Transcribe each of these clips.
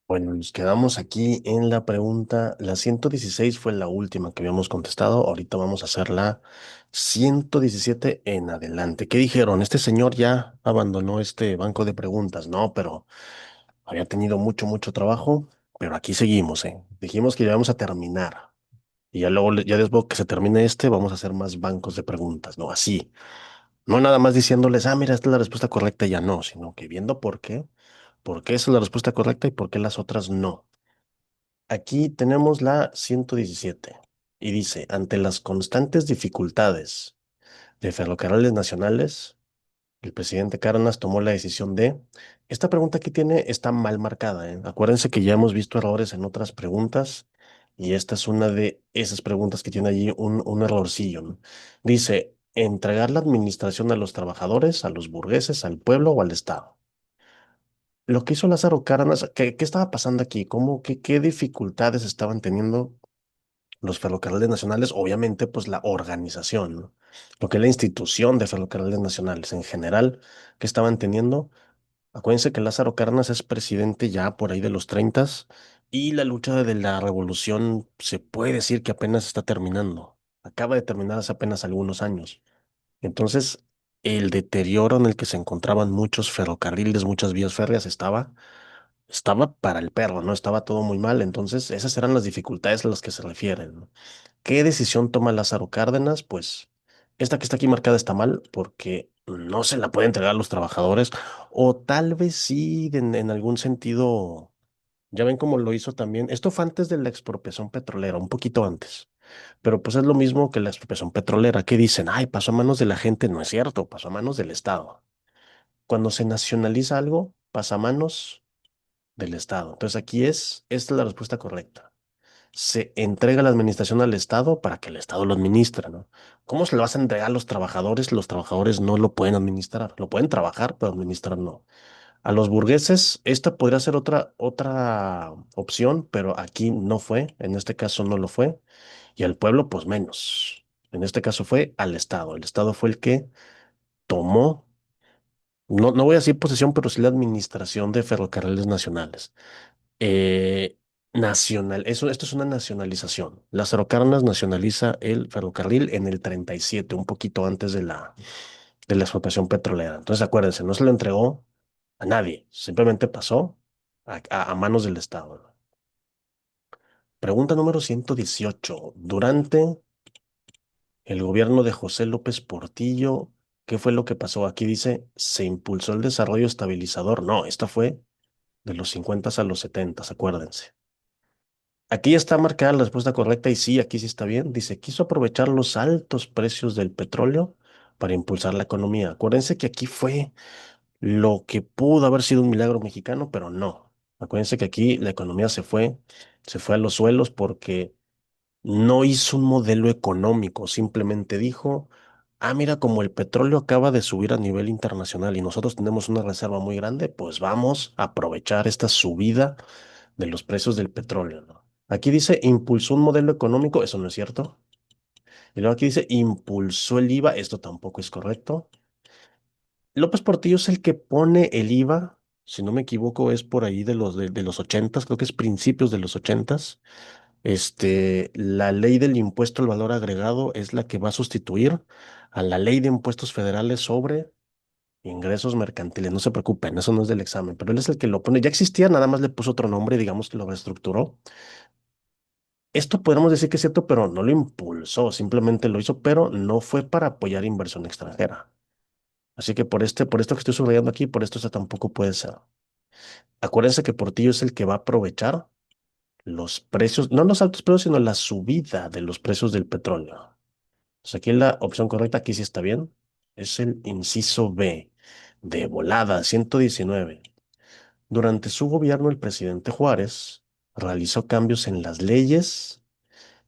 Bueno, nos quedamos aquí en la pregunta. La 116 fue la última que habíamos contestado. Ahorita vamos a hacer la 117 en adelante. ¿Qué dijeron? Este señor ya abandonó este banco de preguntas. No, pero había tenido mucho trabajo. Pero aquí seguimos, ¿eh? Dijimos que ya vamos a terminar. Y ya luego, ya después que se termine este, vamos a hacer más bancos de preguntas. No, así. No nada más diciéndoles, mira, esta es la respuesta correcta y ya no, sino que viendo por qué esa es la respuesta correcta y por qué las otras no. Aquí tenemos la 117 y dice, ante las constantes dificultades de ferrocarriles nacionales, el presidente Cárdenas tomó la decisión de... Esta pregunta que tiene está mal marcada, ¿eh? Acuérdense que ya hemos visto errores en otras preguntas y esta es una de esas preguntas que tiene allí un errorcillo, ¿no? Dice, entregar la administración a los trabajadores, a los burgueses, al pueblo o al Estado. Lo que hizo Lázaro Cárdenas, ¿qué estaba pasando aquí? ¿Qué dificultades estaban teniendo los ferrocarriles nacionales? Obviamente, pues la organización, ¿no? Lo que es la institución de ferrocarriles nacionales en general, que estaban teniendo. Acuérdense que Lázaro Cárdenas es presidente ya por ahí de los 30 y la lucha de la revolución se puede decir que apenas está terminando. Acaba de terminar hace apenas algunos años. Entonces, el deterioro en el que se encontraban muchos ferrocarriles, muchas vías férreas, estaba para el perro, ¿no? Estaba todo muy mal. Entonces, esas eran las dificultades a las que se refieren, ¿no? ¿Qué decisión toma Lázaro Cárdenas? Pues esta que está aquí marcada está mal porque no se la puede entregar a los trabajadores o tal vez sí en algún sentido, ya ven cómo lo hizo también. Esto fue antes de la expropiación petrolera, un poquito antes, pero pues es lo mismo que la expropiación petrolera. ¿Qué dicen? Ay, pasó a manos de la gente. No es cierto, pasó a manos del Estado. Cuando se nacionaliza algo, pasa a manos del Estado. Entonces aquí esta es la respuesta correcta. Se entrega la administración al Estado para que el Estado lo administre, ¿no? ¿Cómo se lo vas a entregar a los trabajadores? Los trabajadores no lo pueden administrar. Lo pueden trabajar, pero administrar no. A los burgueses, esta podría ser otra opción, pero aquí no fue. En este caso no lo fue. Y al pueblo, pues menos. En este caso fue al Estado. El Estado fue el que tomó, no voy a decir posesión, pero sí la administración de ferrocarriles nacionales. eh, esto es una nacionalización. Lázaro Cárdenas nacionaliza el ferrocarril en el 37, un poquito antes de la explotación petrolera. Entonces, acuérdense, no se lo entregó a nadie, simplemente pasó a manos del Estado. Pregunta número 118. Durante el gobierno de José López Portillo, ¿qué fue lo que pasó? Aquí dice, se impulsó el desarrollo estabilizador. No, esta fue de los 50 a los 70, acuérdense. Aquí está marcada la respuesta correcta y sí, aquí sí está bien. Dice, quiso aprovechar los altos precios del petróleo para impulsar la economía. Acuérdense que aquí fue lo que pudo haber sido un milagro mexicano, pero no. Acuérdense que aquí la economía se fue a los suelos porque no hizo un modelo económico, simplemente dijo, mira, como el petróleo acaba de subir a nivel internacional y nosotros tenemos una reserva muy grande, pues vamos a aprovechar esta subida de los precios del petróleo, ¿no? Aquí dice impulsó un modelo económico, eso no es cierto. Y luego aquí dice impulsó el IVA, esto tampoco es correcto. López Portillo es el que pone el IVA, si no me equivoco, es por ahí de los 80, creo que es principios de los 80. La ley del impuesto al valor agregado es la que va a sustituir a la ley de impuestos federales sobre ingresos mercantiles. No se preocupen, eso no es del examen, pero él es el que lo pone. Ya existía, nada más le puso otro nombre, digamos que lo reestructuró. Esto podemos decir que es cierto, pero no lo impulsó, simplemente lo hizo, pero no fue para apoyar inversión extranjera. Así que por esto que estoy subrayando aquí, por esto tampoco puede ser. Acuérdense que Portillo es el que va a aprovechar los precios, no los altos precios, sino la subida de los precios del petróleo. Entonces aquí la opción correcta, aquí sí está bien, es el inciso B, de volada, 119. Durante su gobierno, el presidente Juárez realizó cambios en las leyes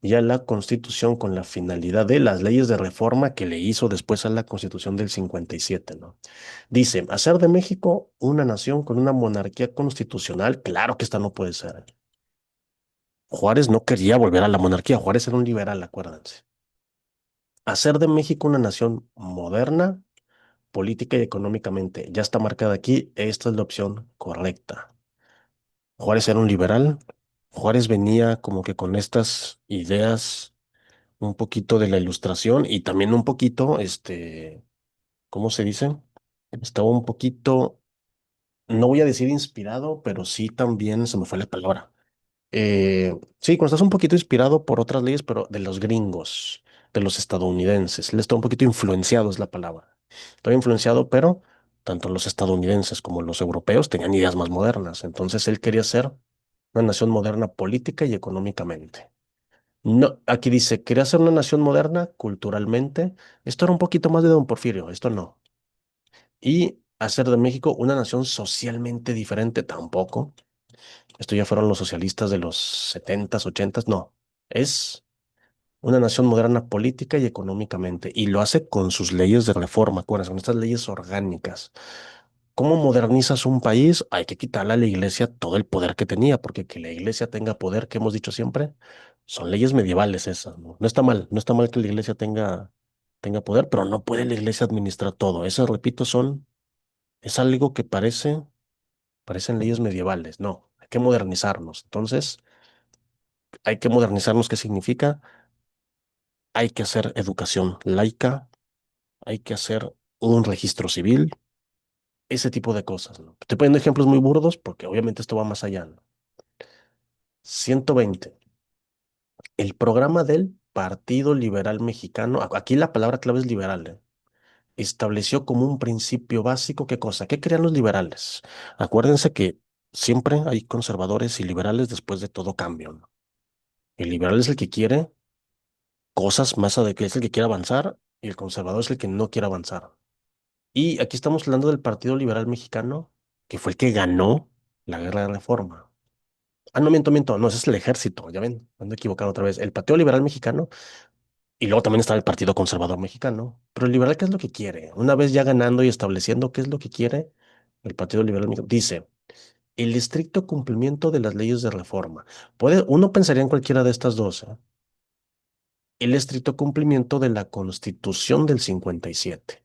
y a la Constitución con la finalidad de las leyes de reforma que le hizo después a la Constitución del 57, ¿no? Dice, hacer de México una nación con una monarquía constitucional, claro que esta no puede ser. Juárez no quería volver a la monarquía, Juárez era un liberal, acuérdense. Hacer de México una nación moderna, política y económicamente, ya está marcada aquí, esta es la opción correcta. Juárez era un liberal. Juárez venía como que con estas ideas un poquito de la ilustración y también un poquito, ¿cómo se dice? Estaba un poquito, no voy a decir inspirado, pero sí también se me fue la palabra. Sí, cuando estás un poquito inspirado por otras leyes, pero de los gringos, de los estadounidenses. Él está un poquito influenciado, es la palabra. Estoy influenciado, pero tanto los estadounidenses como los europeos tenían ideas más modernas. Entonces él quería ser una nación moderna política y económicamente. No, aquí dice, quería ser una nación moderna culturalmente. Esto era un poquito más de Don Porfirio, esto no. Y hacer de México una nación socialmente diferente, tampoco. Esto ya fueron los socialistas de los setentas, ochentas, no. Es una nación moderna política y económicamente, y lo hace con sus leyes de reforma, acuérdense, con estas leyes orgánicas. ¿Cómo modernizas un país? Hay que quitarle a la iglesia todo el poder que tenía, porque que la iglesia tenga poder, que hemos dicho siempre, son leyes medievales esas, ¿no? No está mal, no está mal que la iglesia tenga poder, pero no puede la iglesia administrar todo. Esas, repito, es algo que parecen leyes medievales. No, hay que modernizarnos. Entonces, hay que modernizarnos, ¿qué significa? Hay que hacer educación laica, hay que hacer un registro civil, ese tipo de cosas, ¿no? Estoy poniendo ejemplos muy burdos porque obviamente esto va más allá, ¿no? 120. El programa del Partido Liberal Mexicano, aquí la palabra clave es liberal, ¿eh? Estableció como un principio básico, ¿qué cosa? ¿Qué querían los liberales? Acuérdense que siempre hay conservadores y liberales después de todo cambio, ¿no? El liberal es el que quiere cosas más adecuadas, es el que quiere avanzar y el conservador es el que no quiere avanzar. Y aquí estamos hablando del Partido Liberal Mexicano, que fue el que ganó la guerra de reforma. Ah, no, miento, miento, no, ese es el ejército, ya ven, ando equivocado otra vez. El Partido Liberal Mexicano, y luego también está el Partido Conservador Mexicano. Pero el liberal, ¿qué es lo que quiere? Una vez ya ganando y estableciendo qué es lo que quiere, el Partido Liberal Mexicano dice, el estricto cumplimiento de las leyes de reforma. Uno pensaría en cualquiera de estas dos, ¿eh? El estricto cumplimiento de la Constitución del 57.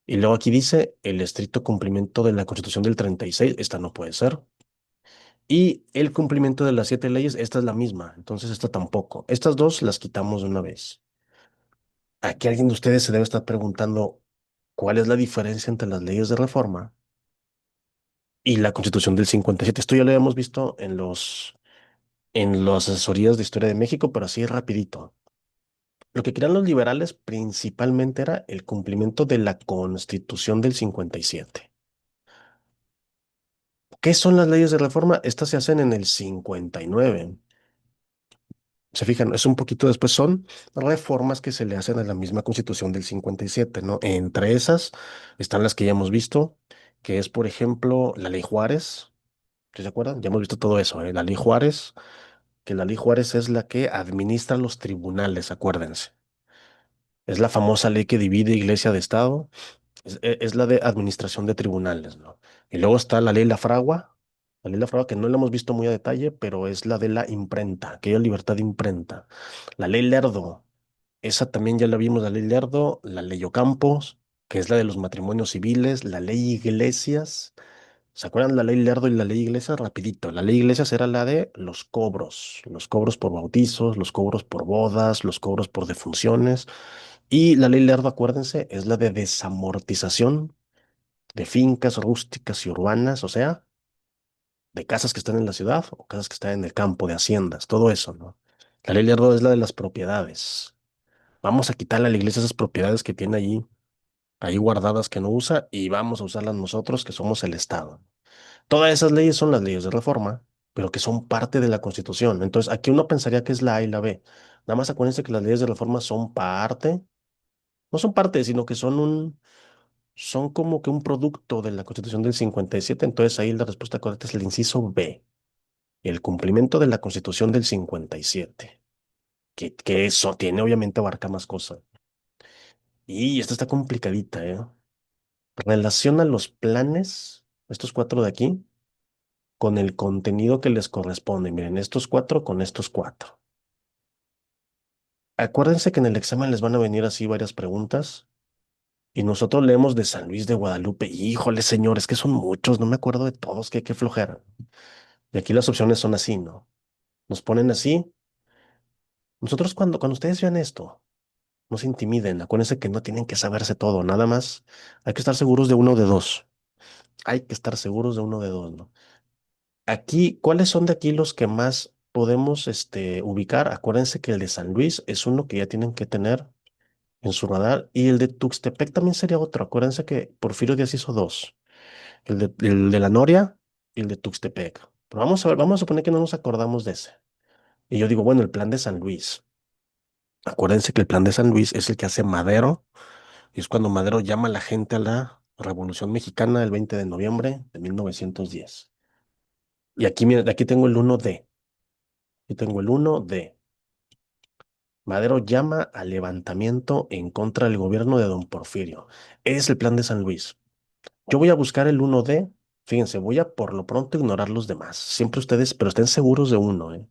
Y luego aquí dice el estricto cumplimiento de la Constitución del 36. Esta no puede ser. Y el cumplimiento de las 7 leyes, esta es la misma, entonces esta tampoco. Estas dos las quitamos de una vez. Aquí alguien de ustedes se debe estar preguntando cuál es la diferencia entre las leyes de reforma y la Constitución del 57. Esto ya lo habíamos visto en las asesorías de Historia de México, pero así rapidito. Lo que querían los liberales principalmente era el cumplimiento de la Constitución del 57. ¿Qué son las leyes de reforma? Estas se hacen en el 59. Se fijan, es un poquito después, son reformas que se le hacen a la misma Constitución del 57, ¿no? Entre esas están las que ya hemos visto, que es, por ejemplo, la Ley Juárez. ¿Sí se acuerdan? Ya hemos visto todo eso, ¿eh? La Ley Juárez, que la Ley Juárez es la que administra los tribunales, acuérdense. Es la famosa ley que divide iglesia de Estado. Es la de administración de tribunales, ¿no? Y luego está la ley la ley La Fragua que no la hemos visto muy a detalle, pero es la de la imprenta, aquella libertad de imprenta. La ley Lerdo, esa también ya la vimos, la ley Lerdo, la ley Ocampos, que es la de los matrimonios civiles, la ley Iglesias. ¿Se acuerdan la ley Lerdo y la ley Iglesias? Rapidito, la ley Iglesias era la de los cobros por bautizos, los cobros por bodas, los cobros por defunciones. Y la ley Lerdo, acuérdense, es la de desamortización de fincas rústicas y urbanas, o sea, de casas que están en la ciudad o casas que están en el campo, de haciendas, todo eso, ¿no? La ley Lerdo es la de las propiedades. Vamos a quitarle a la iglesia esas propiedades que tiene ahí guardadas que no usa y vamos a usarlas nosotros que somos el Estado. Todas esas leyes son las leyes de reforma, pero que son parte de la Constitución. Entonces, aquí uno pensaría que es la A y la B. Nada más acuérdense que las leyes de reforma son parte, no son parte, sino que son como que un producto de la Constitución del 57. Entonces, ahí la respuesta correcta es el inciso B, el cumplimiento de la Constitución del 57, que eso tiene, obviamente, abarca más cosas. Y esta está complicadita, ¿eh? Relaciona los planes, estos cuatro de aquí, con el contenido que les corresponde. Miren, estos cuatro con estos cuatro. Acuérdense que en el examen les van a venir así varias preguntas y nosotros leemos de San Luis de Guadalupe. Híjole, señores, que son muchos, no me acuerdo de todos, qué flojera. Y aquí las opciones son así, ¿no? Nos ponen así. Nosotros cuando ustedes vean esto, no se intimiden. Acuérdense que no tienen que saberse todo, nada más. Hay que estar seguros de uno o de dos. Hay que estar seguros de uno o de dos, ¿no? Aquí, ¿cuáles son de aquí los que más podemos ubicar? Acuérdense que el de San Luis es uno que ya tienen que tener en su radar y el de Tuxtepec también sería otro. Acuérdense que Porfirio Díaz hizo dos, el de la Noria y el de Tuxtepec. Pero vamos a ver, vamos a suponer que no nos acordamos de ese. Y yo digo, bueno, el plan de San Luis. Acuérdense que el plan de San Luis es el que hace Madero y es cuando Madero llama a la gente a la Revolución Mexicana el 20 de noviembre de 1910. Y aquí, mira, aquí tengo el 1D. Aquí tengo el 1D. Madero llama al levantamiento en contra del gobierno de don Porfirio. Es el plan de San Luis. Yo voy a buscar el 1D. Fíjense, voy a por lo pronto ignorar los demás. Siempre ustedes, pero estén seguros de uno, ¿eh?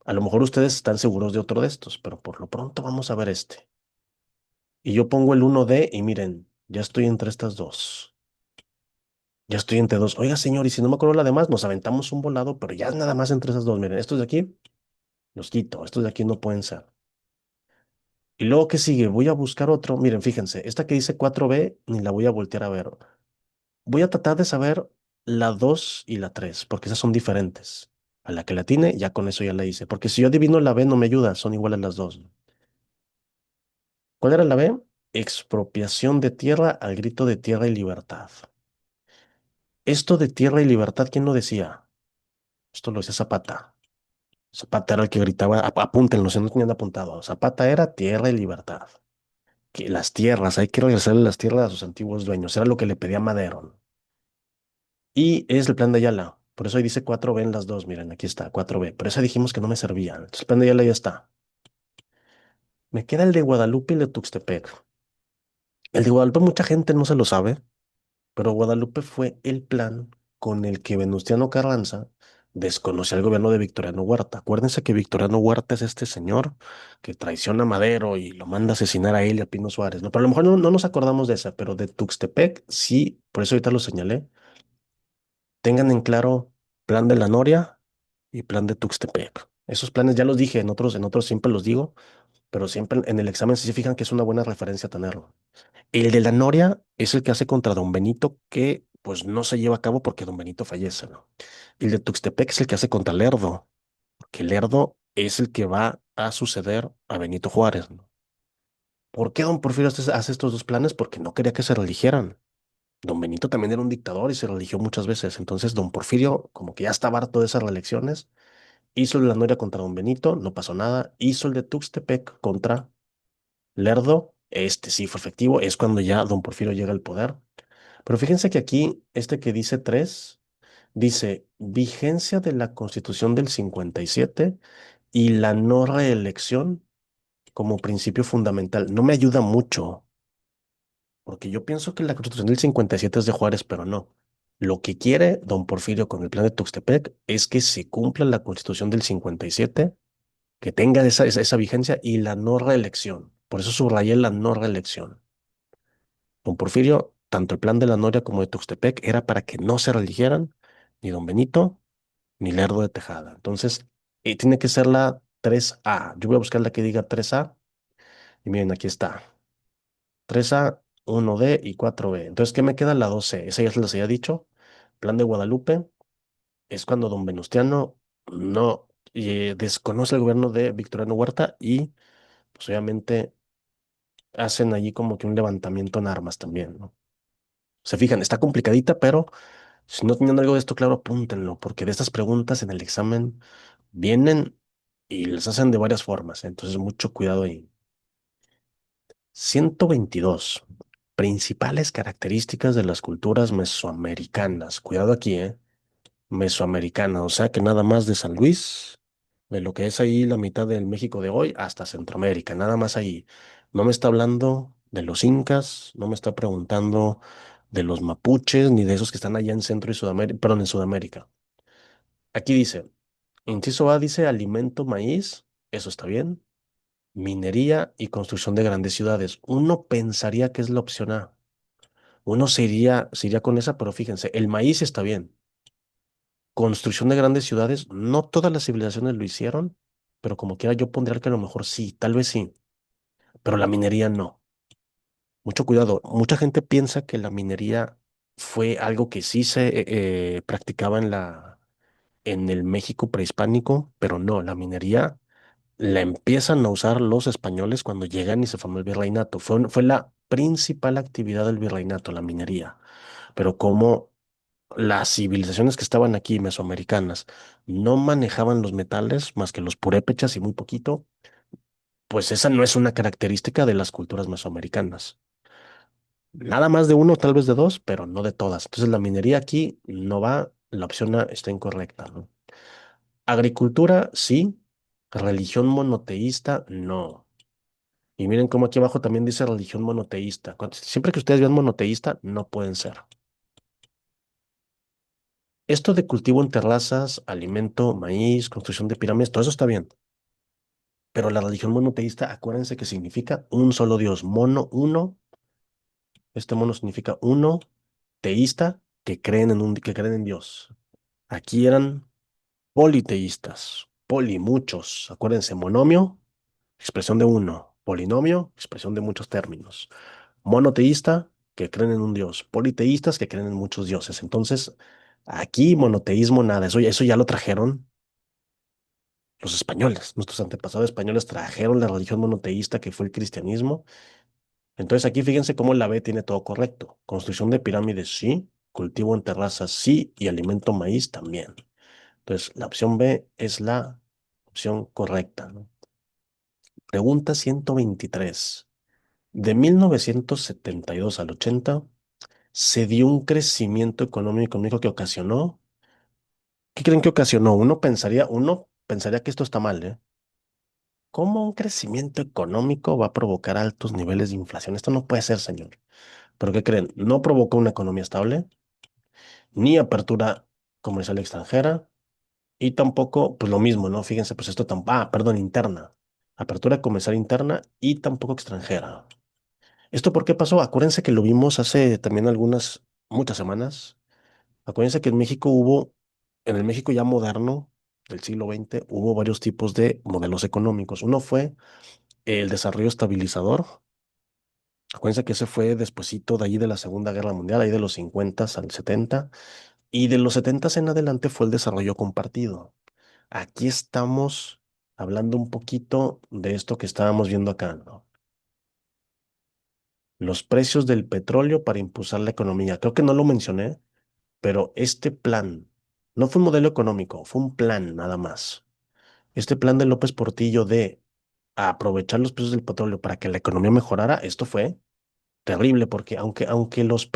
A lo mejor ustedes están seguros de otro de estos, pero por lo pronto vamos a ver este. Y yo pongo el 1D y miren, ya estoy entre estas dos. Ya estoy entre dos. Oiga, señor, y si no me acuerdo la demás, nos aventamos un volado, pero ya es nada más entre esas dos. Miren, estos de aquí los quito. Estos de aquí no pueden ser. Y luego, ¿qué sigue? Voy a buscar otro. Miren, fíjense, esta que dice 4B ni la voy a voltear a ver. Voy a tratar de saber la 2 y la 3 porque esas son diferentes. A la que la tiene, ya con eso ya la hice. Porque si yo adivino la B, no me ayuda, son iguales las dos. ¿Cuál era la B? Expropiación de tierra al grito de tierra y libertad. Esto de tierra y libertad, ¿quién lo decía? Esto lo decía Zapata. Zapata era el que gritaba, apúntenlo, si no tenían apuntado. Zapata era tierra y libertad. Que las tierras, hay que regresarle las tierras a sus antiguos dueños. Era lo que le pedía Madero. Y es el plan de Ayala. Por eso ahí dice 4B en las dos. Miren, aquí está, 4B. Pero esa dijimos que no me servía. Entonces el plan de Ayala ya está. Me queda el de Guadalupe y el de Tuxtepec. El de Guadalupe mucha gente no se lo sabe, pero Guadalupe fue el plan con el que Venustiano Carranza desconoció al gobierno de Victoriano Huerta. Acuérdense que Victoriano Huerta es este señor que traiciona a Madero y lo manda a asesinar a él y a Pino Suárez, ¿no? Pero a lo mejor no nos acordamos de esa, pero de Tuxtepec sí, por eso ahorita lo señalé. Tengan en claro plan de la Noria y plan de Tuxtepec. Esos planes ya los dije, en otros siempre los digo, pero siempre en el examen sí se fijan que es una buena referencia tenerlo. El de la Noria es el que hace contra don Benito, que pues no se lleva a cabo porque don Benito fallece, ¿no? El de Tuxtepec es el que hace contra Lerdo, que Lerdo es el que va a suceder a Benito Juárez, ¿no? ¿Por qué don Porfirio hace estos dos planes? Porque no quería que se religieran. Don Benito también era un dictador y se religió muchas veces. Entonces, don Porfirio, como que ya estaba harto de esas reelecciones, hizo el de la Noria contra don Benito, no pasó nada. Hizo el de Tuxtepec contra Lerdo. Este sí fue efectivo, es cuando ya don Porfirio llega al poder. Pero fíjense que aquí, este que dice 3 dice vigencia de la Constitución del 57 y la no reelección como principio fundamental. No me ayuda mucho, porque yo pienso que la Constitución del 57 es de Juárez, pero no. Lo que quiere don Porfirio con el plan de Tuxtepec es que se cumpla la Constitución del 57, que tenga esa vigencia y la no reelección. Por eso subrayé la no reelección. Don Porfirio, tanto el plan de la Noria como de Tuxtepec era para que no se reeligieran ni don Benito ni Lerdo de Tejada. Entonces, tiene que ser la 3A. Yo voy a buscar la que diga 3A y miren, aquí está. 3A, 1D y 4B. Entonces, ¿qué me queda? La 2C. Esa ya se las había dicho. Plan de Guadalupe es cuando don Venustiano no desconoce el gobierno de Victoriano Huerta y, pues, obviamente, hacen allí como que un levantamiento en armas también, ¿no? Se fijan, está complicadita, pero si no tienen algo de esto claro, apúntenlo, porque de estas preguntas en el examen vienen y les hacen de varias formas, entonces mucho cuidado ahí. 122. Principales características de las culturas mesoamericanas. Cuidado aquí, ¿eh? Mesoamericana, o sea que nada más de San Luis, de lo que es ahí la mitad del México de hoy, hasta Centroamérica, nada más ahí. No me está hablando de los incas, no me está preguntando de los mapuches, ni de esos que están allá en Centro y Sudamérica, perdón, en Sudamérica. Aquí dice, inciso A dice alimento, maíz, eso está bien. Minería y construcción de grandes ciudades. Uno pensaría que es la opción A. Uno se iría con esa, pero fíjense, el maíz está bien. Construcción de grandes ciudades, no todas las civilizaciones lo hicieron, pero como quiera yo pondría que a lo mejor sí, tal vez sí, pero la minería no. Mucho cuidado, mucha gente piensa que la minería fue algo que sí se practicaba en el México prehispánico, pero no, la minería la empiezan a usar los españoles cuando llegan y se formó el virreinato. Fue la principal actividad del virreinato, la minería. Pero como las civilizaciones que estaban aquí, mesoamericanas, no manejaban los metales más que los purépechas y muy poquito, pues esa no es una característica de las culturas mesoamericanas. Nada más de uno, tal vez de dos, pero no de todas. Entonces la minería aquí no va, la opción A está incorrecta, ¿no? Agricultura, sí. Religión monoteísta, no. Y miren cómo aquí abajo también dice religión monoteísta. Siempre que ustedes vean monoteísta, no pueden ser. Esto de cultivo en terrazas, alimento, maíz, construcción de pirámides, todo eso está bien. Pero la religión monoteísta, acuérdense que significa un solo Dios. Mono, uno. Este mono significa uno, teísta, que creen en Dios. Aquí eran politeístas. Poli, muchos. Acuérdense, monomio, expresión de uno. Polinomio, expresión de muchos términos. Monoteísta, que creen en un Dios. Politeístas, que creen en muchos dioses. Entonces, aquí monoteísmo, nada. Eso ya lo trajeron los españoles. Nuestros antepasados españoles trajeron la religión monoteísta que fue el cristianismo. Entonces, aquí fíjense cómo la B tiene todo correcto. Construcción de pirámides, sí. Cultivo en terrazas, sí. Y alimento maíz también. Entonces, la opción B es la opción correcta, ¿no? Pregunta 123. De 1972 al 80 se dio un crecimiento económico que ocasionó. ¿Qué creen que ocasionó? Uno pensaría que esto está mal, ¿eh? ¿Cómo un crecimiento económico va a provocar altos niveles de inflación? Esto no puede ser, señor. ¿Pero qué creen? No provocó una economía estable, ni apertura comercial extranjera, y tampoco, pues lo mismo, ¿no? Fíjense, pues esto tampoco, perdón, interna. Apertura comercial interna y tampoco extranjera. ¿Esto por qué pasó? Acuérdense que lo vimos hace también muchas semanas. Acuérdense que en el México ya moderno del siglo XX, hubo varios tipos de modelos económicos. Uno fue el desarrollo estabilizador. Acuérdense que ese fue despuesito de ahí de la Segunda Guerra Mundial, ahí de los 50 al 70, y de los 70 en adelante fue el desarrollo compartido. Aquí estamos hablando un poquito de esto que estábamos viendo acá, ¿no? Los precios del petróleo para impulsar la economía. Creo que no lo mencioné, pero este plan no fue un modelo económico, fue un plan nada más. Este plan de López Portillo de aprovechar los precios del petróleo para que la economía mejorara, esto fue terrible porque que los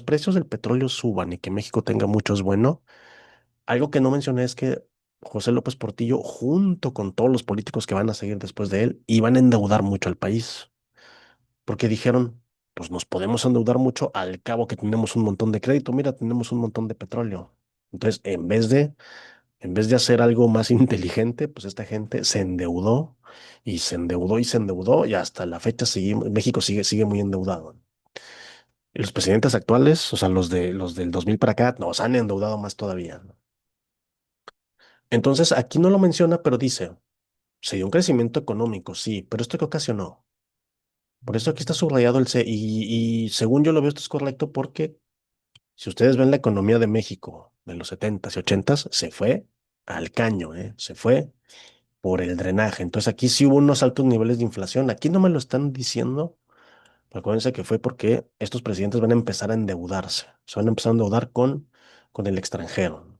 precios del petróleo suban y que México tenga mucho es bueno, algo que no mencioné es que José López Portillo, junto con todos los políticos que van a seguir después de él, iban a endeudar mucho al país, porque dijeron, pues nos podemos endeudar mucho al cabo que tenemos un montón de crédito, mira, tenemos un montón de petróleo. Entonces, en vez de hacer algo más inteligente, pues esta gente se endeudó y se endeudó y se endeudó y hasta la fecha México sigue muy endeudado. Y los presidentes actuales, o sea, los del 2000 para acá, nos han endeudado más todavía, ¿no? Entonces, aquí no lo menciona, pero dice, se dio un crecimiento económico, sí, pero ¿esto qué ocasionó? Por eso aquí está subrayado el C, y según yo lo veo, esto es correcto porque si ustedes ven la economía de México de los 70s y 80s, se fue al caño, ¿eh? Se fue por el drenaje. Entonces aquí sí hubo unos altos niveles de inflación. Aquí no me lo están diciendo, pero acuérdense que fue porque estos presidentes van a empezar a endeudarse. Se van a empezar a endeudar con el extranjero.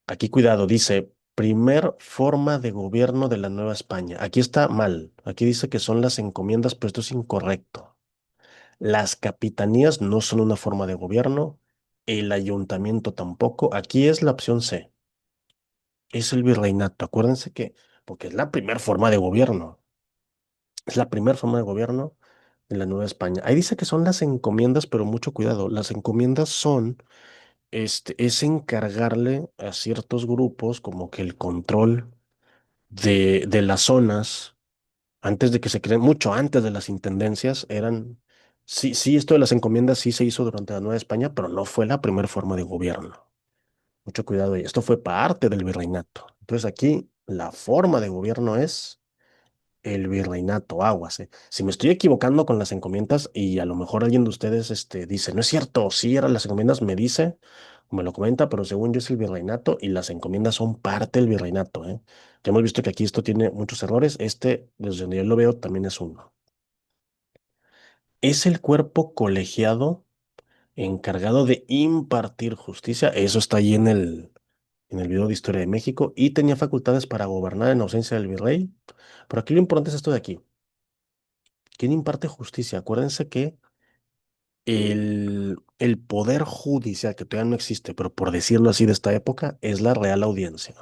Aquí cuidado, dice, primer forma de gobierno de la Nueva España. Aquí está mal. Aquí dice que son las encomiendas, pero esto es incorrecto. Las capitanías no son una forma de gobierno. El ayuntamiento tampoco. Aquí es la opción C. Es el virreinato. Acuérdense porque es la primera forma de gobierno. Es la primera forma de gobierno en la Nueva España. Ahí dice que son las encomiendas, pero mucho cuidado. Las encomiendas es encargarle a ciertos grupos como que el control de las zonas, antes de que se creen, mucho antes de las intendencias, sí, sí, esto de las encomiendas sí se hizo durante la Nueva España, pero no fue la primera forma de gobierno. Mucho cuidado ahí. Esto fue parte del virreinato. Entonces aquí la forma de gobierno es el virreinato, aguas, eh. Si me estoy equivocando con las encomiendas y a lo mejor alguien de ustedes dice, no es cierto, sí eran las encomiendas, me dice, me lo comenta, pero según yo es el virreinato y las encomiendas son parte del virreinato, ¿eh? Ya hemos visto que aquí esto tiene muchos errores. Este, desde donde yo lo veo, también es uno. Es el cuerpo colegiado encargado de impartir justicia. Eso está ahí en el video de Historia de México. Y tenía facultades para gobernar en ausencia del virrey. Pero aquí lo importante es esto de aquí. ¿Quién imparte justicia? Acuérdense que el poder judicial, que todavía no existe, pero por decirlo así de esta época, es la Real Audiencia.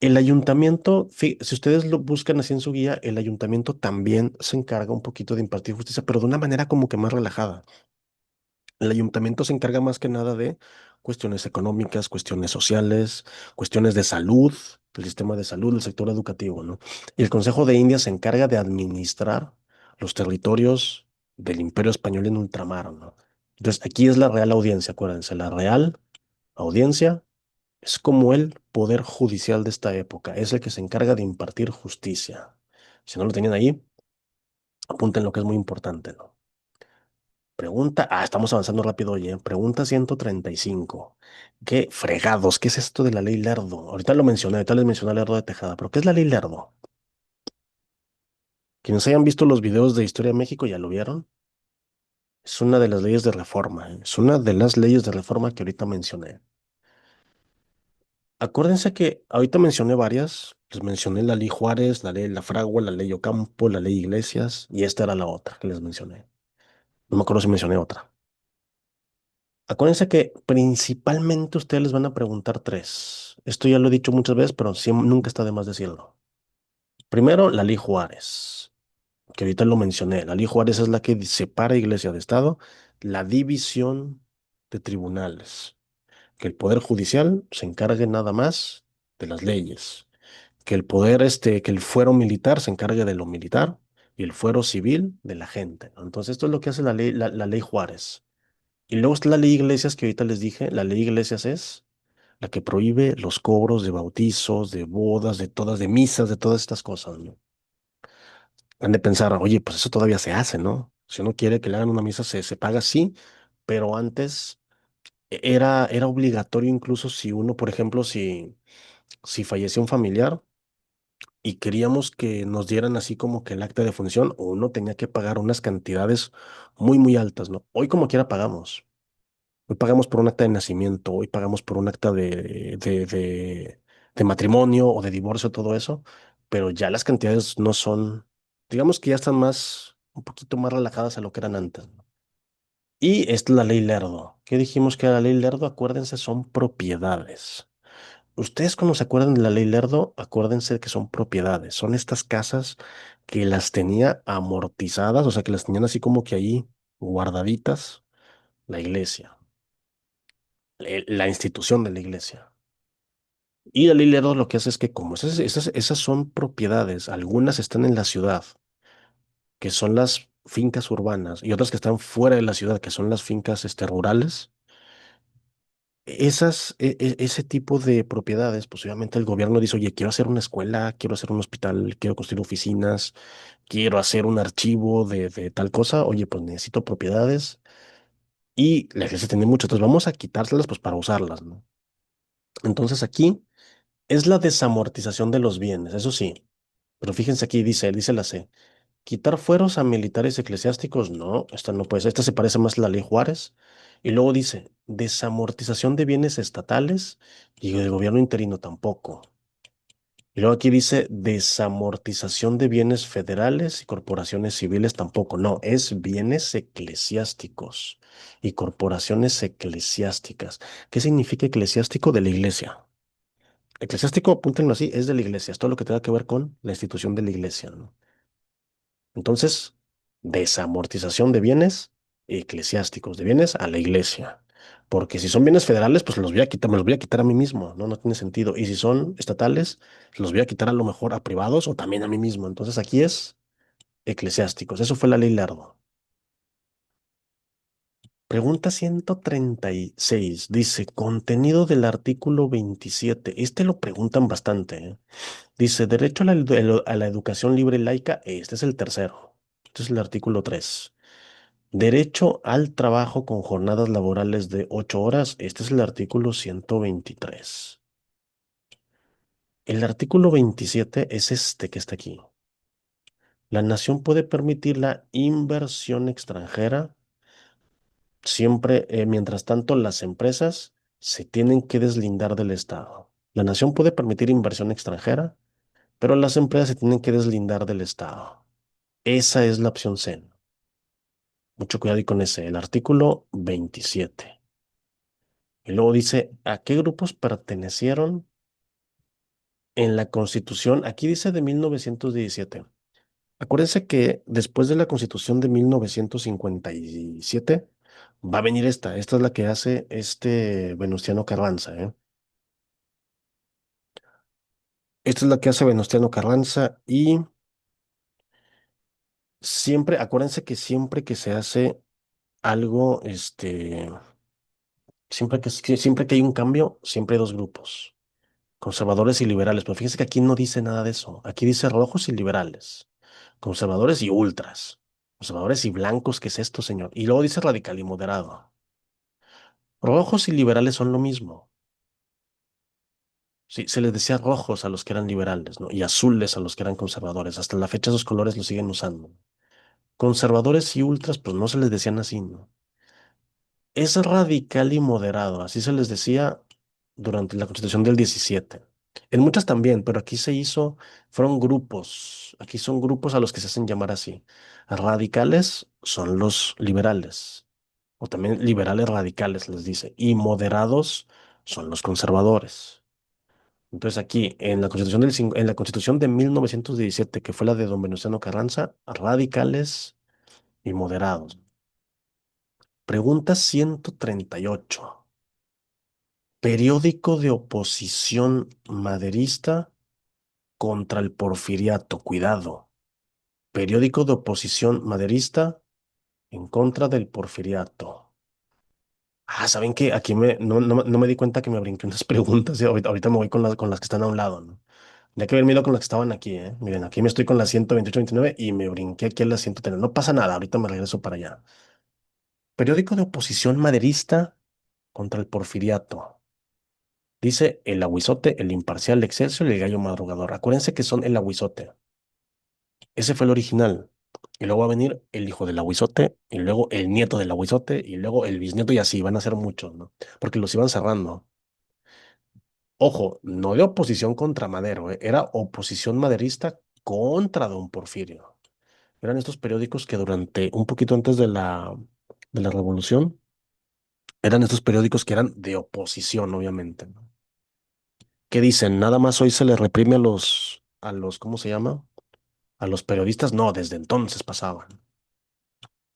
El ayuntamiento, si ustedes lo buscan así en su guía, el ayuntamiento también se encarga un poquito de impartir justicia, pero de una manera como que más relajada. El ayuntamiento se encarga más que nada de cuestiones económicas, cuestiones sociales, cuestiones de salud, el sistema de salud, el sector educativo, ¿no? Y el Consejo de Indias se encarga de administrar los territorios del Imperio Español en ultramar, ¿no? Entonces, aquí es la Real Audiencia, acuérdense, la Real Audiencia es como el poder judicial de esta época, es el que se encarga de impartir justicia. Si no lo tenían ahí, apunten lo que es muy importante, ¿no? Estamos avanzando rápido, oye. Pregunta 135. ¿Qué fregados? ¿Qué es esto de la ley Lerdo? Ahorita lo mencioné, ahorita les mencioné Lerdo de Tejada, pero ¿qué es la ley Lerdo? Quienes hayan visto los videos de Historia de México ya lo vieron. Es una de las leyes de reforma, ¿eh? Es una de las leyes de reforma que ahorita mencioné. Acuérdense que ahorita mencioné varias. Les mencioné la ley Juárez, la ley La Fragua, la ley Ocampo, la ley Iglesias, y esta era la otra que les mencioné. No me acuerdo si mencioné otra. Acuérdense que principalmente ustedes les van a preguntar tres. Esto ya lo he dicho muchas veces, pero nunca está de más decirlo. Primero, la ley Juárez, que ahorita lo mencioné. La ley Juárez es la que separa iglesia de Estado, la división de tribunales, que el poder judicial se encargue nada más de las leyes, que el poder, que el fuero militar se encargue de lo militar y el fuero civil de la gente, ¿no? Entonces, esto es lo que hace la ley Juárez. Y luego está la ley Iglesias que ahorita les dije. La ley Iglesias es la que prohíbe los cobros de bautizos, de bodas, de misas, de todas estas cosas, ¿no? Han de pensar, oye, pues eso todavía se hace, ¿no? Si uno quiere que le hagan una misa, se paga, sí, pero antes era obligatorio incluso si uno, por ejemplo, si falleció un familiar y queríamos que nos dieran así como que el acta de función, uno tenía que pagar unas cantidades muy, muy altas, ¿no? Hoy como quiera pagamos. Hoy pagamos por un acta de nacimiento, hoy pagamos por un acta de matrimonio o de divorcio, todo eso, pero ya las cantidades no son, digamos que ya están un poquito más relajadas a lo que eran antes, ¿no? Y esta es la ley Lerdo. ¿Qué dijimos que era la ley Lerdo? Acuérdense, son propiedades. Ustedes cuando se acuerdan de la ley Lerdo, acuérdense que son propiedades. Son estas casas que las tenía amortizadas, o sea, que las tenían así como que ahí guardaditas la iglesia, la institución de la iglesia. Y la ley Lerdo lo que hace es que como esas son propiedades, algunas están en la ciudad, que son las fincas urbanas, y otras que están fuera de la ciudad, que son las fincas rurales. Ese tipo de propiedades, pues obviamente el gobierno dice, oye, quiero hacer una escuela, quiero hacer un hospital, quiero construir oficinas, quiero hacer un archivo de tal cosa, oye, pues necesito propiedades y la iglesia tiene muchas, entonces vamos a quitárselas pues para usarlas, ¿no? Entonces aquí es la desamortización de los bienes, eso sí, pero fíjense aquí, dice la C, quitar fueros a militares eclesiásticos, no, esta no puede ser, esta se parece más a la ley Juárez. Y luego dice, desamortización de bienes estatales y el gobierno interino tampoco. Y luego aquí dice desamortización de bienes federales y corporaciones civiles tampoco. No, es bienes eclesiásticos y corporaciones eclesiásticas. ¿Qué significa eclesiástico? De la iglesia. Eclesiástico, apúntenlo así, es de la iglesia, es todo lo que tenga que ver con la institución de la iglesia, ¿no? Entonces, desamortización de bienes eclesiásticos, de bienes a la iglesia. Porque si son bienes federales, pues los voy a quitar, me los voy a quitar a mí mismo, ¿no? No tiene sentido. Y si son estatales, los voy a quitar a lo mejor a privados o también a mí mismo. Entonces aquí es eclesiásticos. Eso fue la ley Lerdo. Pregunta 136. Dice, contenido del artículo 27. Este lo preguntan bastante, ¿eh? Dice, derecho a a la educación libre y laica. Este es el tercero. Este es el artículo 3. Derecho al trabajo con jornadas laborales de 8 horas. Este es el artículo 123. El artículo 27 es este que está aquí. La nación puede permitir la inversión extranjera siempre, mientras tanto, las empresas se tienen que deslindar del Estado. La nación puede permitir inversión extranjera, pero las empresas se tienen que deslindar del Estado. Esa es la opción C. Mucho cuidado y con ese, el artículo 27. Y luego dice, ¿a qué grupos pertenecieron en la Constitución? Aquí dice de 1917. Acuérdense que después de la Constitución de 1957 va a venir esta. Esta es la que hace este Venustiano Carranza, ¿eh? Esta es la que hace Venustiano Carranza y siempre, acuérdense que siempre que se hace algo, siempre que hay un cambio, siempre hay dos grupos, conservadores y liberales. Pero fíjense que aquí no dice nada de eso. Aquí dice rojos y liberales, conservadores y ultras, conservadores y blancos. ¿Qué es esto, señor? Y luego dice radical y moderado. Rojos y liberales son lo mismo. Sí, se les decía rojos a los que eran liberales, ¿no? Y azules a los que eran conservadores. Hasta la fecha esos colores los siguen usando. Conservadores y ultras, pues no se les decían así, ¿no? Es radical y moderado, así se les decía durante la Constitución del 17. En muchas también, pero aquí fueron grupos, aquí son grupos a los que se hacen llamar así. Radicales son los liberales, o también liberales radicales les dice, y moderados son los conservadores. Entonces aquí, en la Constitución de 1917, que fue la de don Venustiano Carranza, radicales y moderados. Pregunta 138. Periódico de oposición maderista contra el porfiriato. Cuidado. Periódico de oposición maderista en contra del porfiriato. ¿Saben qué? Aquí no me di cuenta que me brinqué unas preguntas y ahorita me voy con las que están a un lado, ¿no? Ya que haber ido con las que estaban aquí, ¿eh? Miren, aquí me estoy con la 128-29 y me brinqué aquí a la 130. No pasa nada, ahorita me regreso para allá. Periódico de oposición maderista contra el porfiriato. Dice el Aguizote, el Imparcial, el Excelsior y el Gallo Madrugador. Acuérdense que son el Aguizote. Ese fue el original. Y luego va a venir el hijo del Aguizote, y luego el nieto del Aguizote, y luego el bisnieto, y así van a ser muchos, ¿no? Porque los iban cerrando. Ojo, no de oposición contra Madero, ¿eh? Era oposición maderista contra don Porfirio. Eran estos periódicos que durante un poquito antes de la Revolución, eran estos periódicos que eran de oposición, obviamente, ¿no? ¿Qué dicen? Nada más hoy se le reprime ¿cómo se llama? A los periodistas. No, desde entonces pasaban.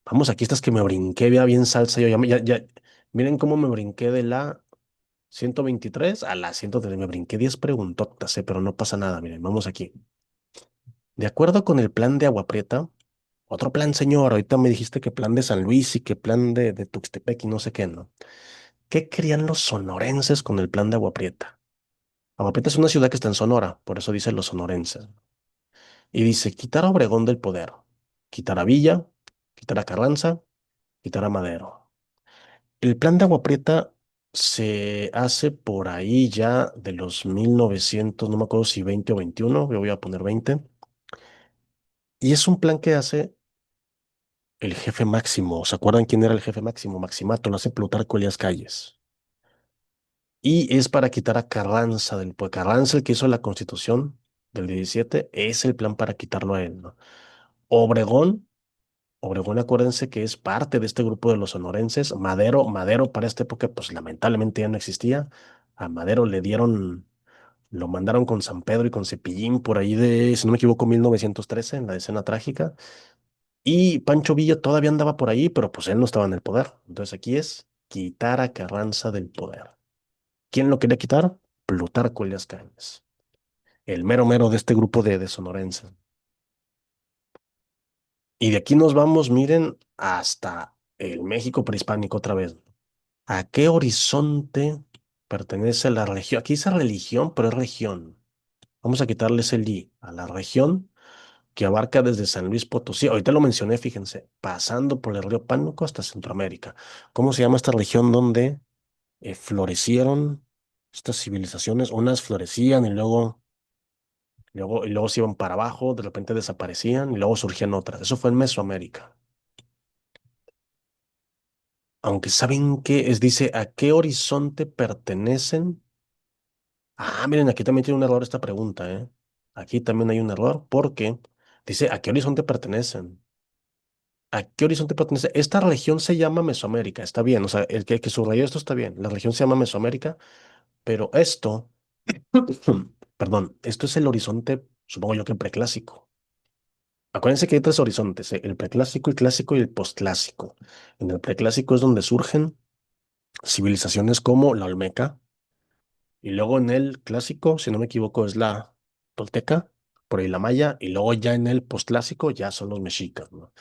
Vamos, aquí estas que me brinqué, vea bien salsa. Miren cómo me brinqué de la 123 a la 103. Me brinqué 10 preguntotas, pero no pasa nada. Miren, vamos aquí. De acuerdo con el plan de Agua Prieta, otro plan, señor. Ahorita me dijiste que plan de San Luis y que plan de Tuxtepec y no sé qué, ¿no? ¿Qué querían los sonorenses con el plan de Agua Prieta? Agua Prieta es una ciudad que está en Sonora, por eso dicen los sonorenses. Y dice, quitar a Obregón del poder, quitar a Villa, quitar a Carranza, quitar a Madero. El plan de Agua Prieta se hace por ahí ya de los 1900, no me acuerdo si 20 o 21, yo voy a poner 20. Y es un plan que hace el jefe máximo. ¿Se acuerdan quién era el jefe máximo? Maximato, lo hace Plutarco Elías Calles. Y es para quitar a Carranza del poder. Carranza, el que hizo la constitución del 17, es el plan para quitarlo a él, ¿no? Obregón Obregón, acuérdense que es parte de este grupo de los sonorenses. Madero para esta época, pues lamentablemente ya no existía. A Madero lo mandaron con San Pedro y con Cepillín por ahí de, si no me equivoco, 1913 en la escena trágica. Y Pancho Villa todavía andaba por ahí, pero pues él no estaba en el poder. Entonces aquí es quitar a Carranza del poder. ¿Quién lo quería quitar? Plutarco Elías Calles, el mero mero de este grupo de sonorenses. Y de aquí nos vamos, miren, hasta el México prehispánico otra vez. ¿A qué horizonte pertenece la región? Aquí dice religión, pero es región. Vamos a quitarles el I a la región que abarca desde San Luis Potosí. Ahorita lo mencioné, fíjense, pasando por el río Pánuco hasta Centroamérica. ¿Cómo se llama esta región donde florecieron estas civilizaciones? Unas florecían y luego se iban para abajo, de repente desaparecían y luego surgían otras. Eso fue en Mesoamérica. Aunque saben qué es, dice, ¿a qué horizonte pertenecen? Ah, miren, aquí también tiene un error esta pregunta, ¿eh? Aquí también hay un error porque dice, ¿a qué horizonte pertenecen? ¿A qué horizonte pertenece? Esta región se llama Mesoamérica, está bien, o sea, el que subrayó esto está bien. La región se llama Mesoamérica, pero esto, perdón, esto es el horizonte, supongo yo que preclásico. Acuérdense que hay tres horizontes, el preclásico, el clásico y el postclásico. En el preclásico es donde surgen civilizaciones como la Olmeca, y luego en el clásico, si no me equivoco, es la Tolteca, por ahí la Maya, y luego ya en el postclásico ya son los mexicas, ¿no?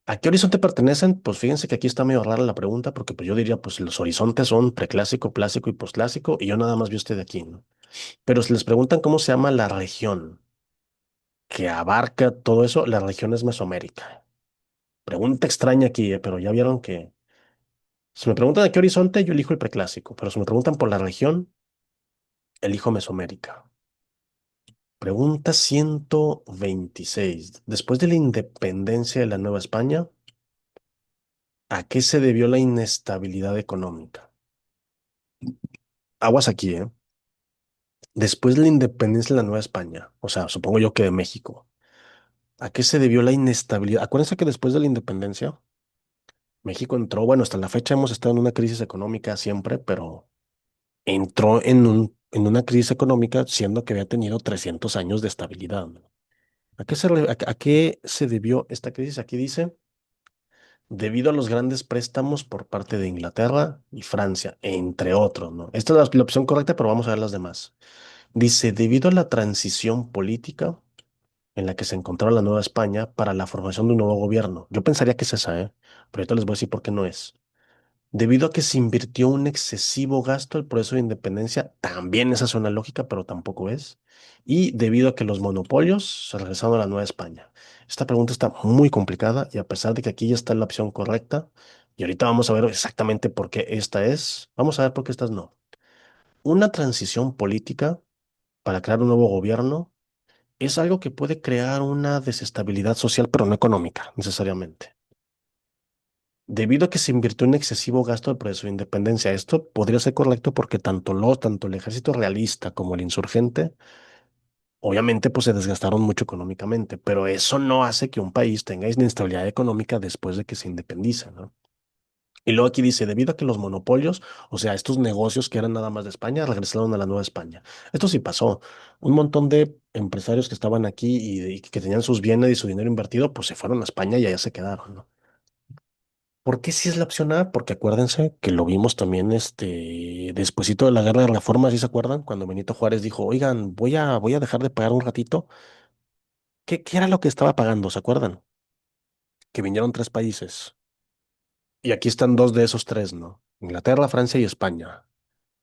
¿A qué horizonte pertenecen? Pues fíjense que aquí está medio rara la pregunta, porque pues yo diría, pues los horizontes son preclásico, clásico y postclásico, y yo nada más vi usted de aquí, ¿no? Pero si les preguntan cómo se llama la región que abarca todo eso, la región es Mesoamérica. Pregunta extraña aquí, pero ya vieron que si me preguntan a qué horizonte, yo elijo el preclásico, pero si me preguntan por la región, elijo Mesoamérica. Pregunta 126. Después de la independencia de la Nueva España, ¿a qué se debió la inestabilidad económica? Aguas aquí, ¿eh? Después de la independencia de la Nueva España, o sea, supongo yo que de México, ¿a qué se debió la inestabilidad? Acuérdense que después de la independencia, México entró, bueno, hasta la fecha hemos estado en una crisis económica siempre, pero entró en una crisis económica siendo que había tenido 300 años de estabilidad, ¿no? ¿A qué se debió esta crisis? Aquí dice, debido a los grandes préstamos por parte de Inglaterra y Francia, entre otros, ¿no? Esta es la opción correcta, pero vamos a ver las demás. Dice, debido a la transición política en la que se encontraba la Nueva España para la formación de un nuevo gobierno. Yo pensaría que es esa, ¿eh? Pero ahorita les voy a decir por qué no es. Debido a que se invirtió un excesivo gasto el proceso de independencia, también esa suena lógica, pero tampoco es. Y debido a que los monopolios se regresaron a la Nueva España. Esta pregunta está muy complicada y a pesar de que aquí ya está la opción correcta, y ahorita vamos a ver exactamente por qué esta es, vamos a ver por qué estas no. Una transición política para crear un nuevo gobierno es algo que puede crear una desestabilidad social, pero no económica, necesariamente. Debido a que se invirtió un excesivo gasto del proceso de independencia, esto podría ser correcto porque tanto el ejército realista como el insurgente, obviamente, pues se desgastaron mucho económicamente, pero eso no hace que un país tenga inestabilidad económica después de que se independiza, ¿no? Y luego aquí dice, debido a que los monopolios, o sea, estos negocios que eran nada más de España, regresaron a la Nueva España. Esto sí pasó. Un montón de empresarios que estaban aquí y que tenían sus bienes y su dinero invertido, pues se fueron a España y allá se quedaron, ¿no? ¿Por qué sí es la opción A? Porque acuérdense que lo vimos también despuesito de la Guerra de Reforma, ¿sí se acuerdan? Cuando Benito Juárez dijo, oigan, voy a dejar de pagar un ratito. ¿Qué era lo que estaba pagando? ¿Se acuerdan? Que vinieron tres países. Y aquí están dos de esos tres, ¿no? Inglaterra, Francia y España.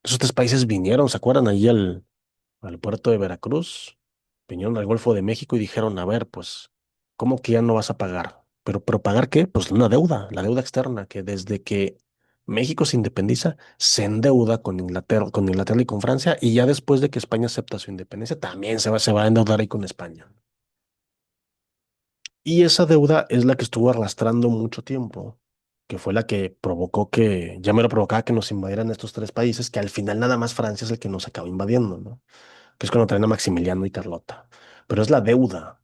Esos tres países vinieron, ¿se acuerdan? Allí al puerto de Veracruz, vinieron al Golfo de México y dijeron, a ver, pues, ¿cómo que ya no vas a pagar? ¿Pero pagar qué? Pues una deuda, la deuda externa, que desde que México se independiza, se endeuda con Inglaterra y con Francia, y ya después de que España acepta su independencia, también se va a endeudar ahí con España. Y esa deuda es la que estuvo arrastrando mucho tiempo, que fue la que provocó ya me lo provocaba que nos invadieran estos tres países, que al final nada más Francia es el que nos acaba invadiendo, ¿no? Que es cuando traen a Maximiliano y Carlota. Pero es la deuda,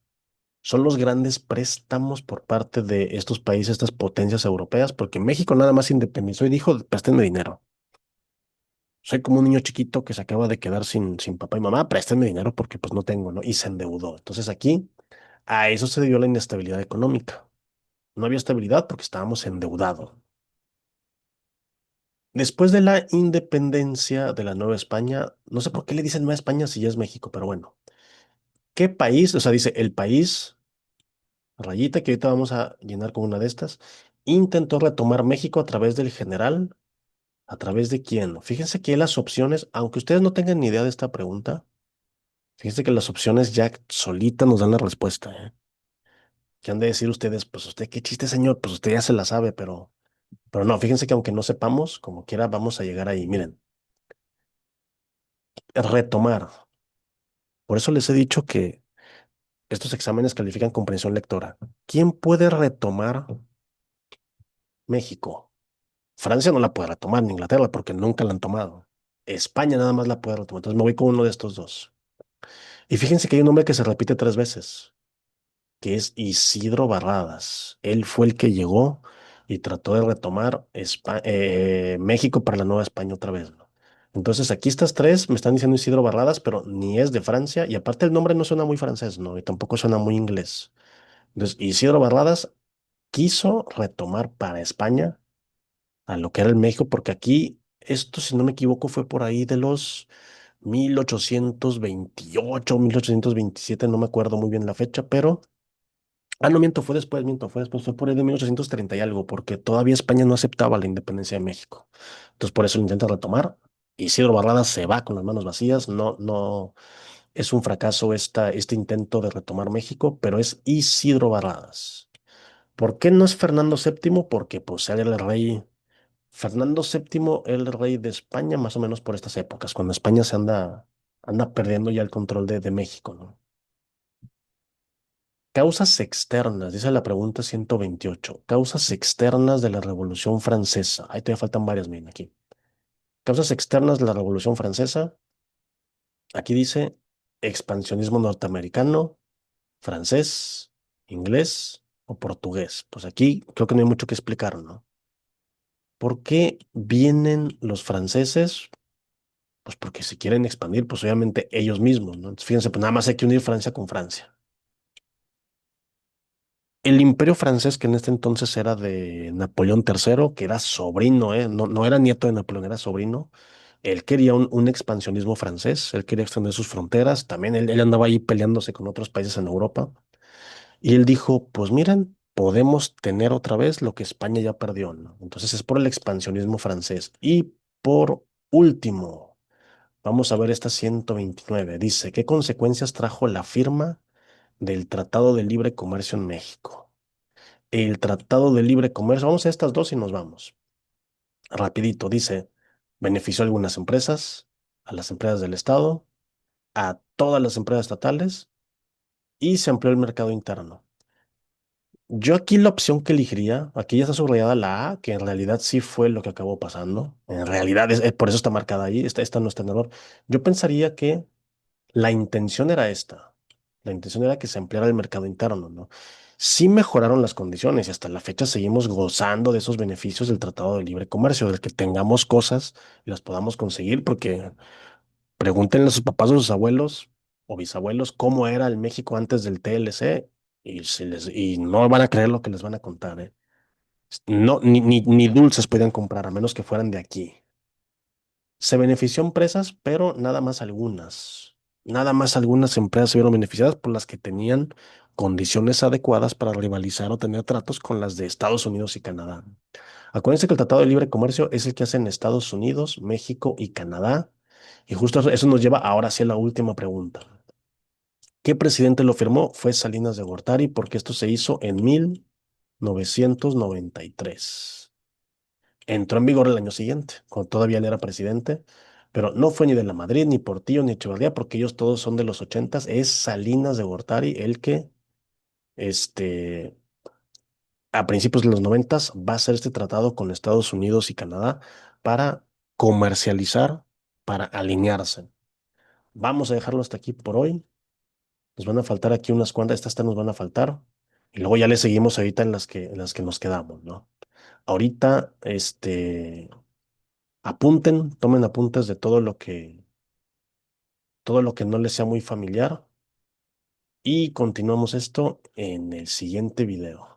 son los grandes préstamos por parte de estos países, estas potencias europeas, porque México nada más se independizó y dijo, préstenme dinero. Soy como un niño chiquito que se acaba de quedar sin papá y mamá, préstenme dinero porque pues no tengo, ¿no? Y se endeudó. Entonces aquí a eso se debió la inestabilidad económica. No había estabilidad porque estábamos endeudados. Después de la independencia de la Nueva España, no sé por qué le dicen Nueva España si ya es México, pero bueno, ¿qué país? O sea, dice el país, rayita, que ahorita vamos a llenar con una de estas. intentó retomar México a través del general. ¿A través de quién? Fíjense que las opciones, aunque ustedes no tengan ni idea de esta pregunta, fíjense que las opciones ya solitas nos dan la respuesta, ¿eh? ¿Qué han de decir ustedes? Pues usted, qué chiste, señor, pues usted ya se la sabe, pero no, fíjense que aunque no sepamos, como quiera, vamos a llegar ahí. Miren, retomar. Por eso les he dicho que estos exámenes califican comprensión lectora. ¿Quién puede retomar México? Francia no la puede retomar, ni Inglaterra, porque nunca la han tomado. España nada más la puede retomar. Entonces me voy con uno de estos dos. Y fíjense que hay un nombre que se repite tres veces, que es Isidro Barradas. Él fue el que llegó y trató de retomar México para la Nueva España otra vez, ¿no? Entonces aquí estas tres me están diciendo Isidro Barradas, pero ni es de Francia y aparte el nombre no suena muy francés, ¿no? Y tampoco suena muy inglés. Entonces Isidro Barradas quiso retomar para España a lo que era el México, porque aquí, esto si no me equivoco, fue por ahí de los 1828, 1827, no me acuerdo muy bien la fecha, pero... Ah, no, miento, fue después, fue por ahí de 1830 y algo, porque todavía España no aceptaba la independencia de México. Entonces, por eso lo intenta retomar. Isidro Barradas se va con las manos vacías, no, no, es un fracaso este intento de retomar México, pero es Isidro Barradas. ¿Por qué no es Fernando VII? Porque pues era el rey, Fernando VII, el rey de España, más o menos por estas épocas, cuando España anda perdiendo ya el control de México, ¿no? Causas externas, dice la pregunta 128. Causas externas de la Revolución Francesa. Ahí todavía faltan varias, miren aquí. Causas externas de la Revolución Francesa. Aquí dice expansionismo norteamericano, francés, inglés o portugués. Pues aquí creo que no hay mucho que explicar, ¿no? ¿Por qué vienen los franceses? Pues porque se quieren expandir, pues obviamente ellos mismos, ¿no? Entonces, fíjense, pues nada más hay que unir Francia con Francia. El imperio francés, que en este entonces era de Napoleón III, que era sobrino, no, no era nieto de Napoleón, era sobrino, él quería un expansionismo francés, él quería extender sus fronteras, también él andaba ahí peleándose con otros países en Europa, y él dijo, pues miren, podemos tener otra vez lo que España ya perdió, ¿no? Entonces es por el expansionismo francés. Y por último, vamos a ver esta 129, dice, ¿qué consecuencias trajo la firma del Tratado de Libre Comercio en México? El Tratado de Libre Comercio. Vamos a estas dos y nos vamos. Rapidito, dice, benefició a algunas empresas, a las empresas del Estado, a todas las empresas estatales y se amplió el mercado interno. Yo aquí la opción que elegiría, aquí ya está subrayada la A, que en realidad sí fue lo que acabó pasando. En realidad, por eso está marcada ahí, esta no está en error. Yo pensaría que la intención era esta. La intención era que se ampliara el mercado interno, ¿no? Sí mejoraron las condiciones y hasta la fecha seguimos gozando de esos beneficios del Tratado de Libre Comercio, del que tengamos cosas y las podamos conseguir, porque pregúntenle a sus papás o sus abuelos o bisabuelos cómo era el México antes del TLC y no van a creer lo que les van a contar, ¿eh? No, ni dulces podían comprar, a menos que fueran de aquí. Se benefició empresas, pero nada más algunas. Nada más algunas empresas se vieron beneficiadas por las que tenían condiciones adecuadas para rivalizar o tener tratos con las de Estados Unidos y Canadá. Acuérdense que el Tratado de Libre Comercio es el que hacen Estados Unidos, México y Canadá. Y justo eso nos lleva ahora sí a la última pregunta. ¿Qué presidente lo firmó? Fue Salinas de Gortari, porque esto se hizo en 1993. Entró en vigor el año siguiente, cuando todavía él era presidente, pero no fue ni de la Madrid, ni Portillo, ni Echeverría, porque ellos todos son de los ochentas. Es Salinas de Gortari el que, este, a principios de los noventas va a hacer este tratado con Estados Unidos y Canadá para comercializar, para alinearse. Vamos a dejarlo hasta aquí por hoy. Nos van a faltar aquí unas cuantas, estas nos van a faltar. Y luego ya le seguimos ahorita en las que nos quedamos, ¿no? Ahorita, apunten, tomen apuntes de todo lo que no les sea muy familiar y continuamos esto en el siguiente video.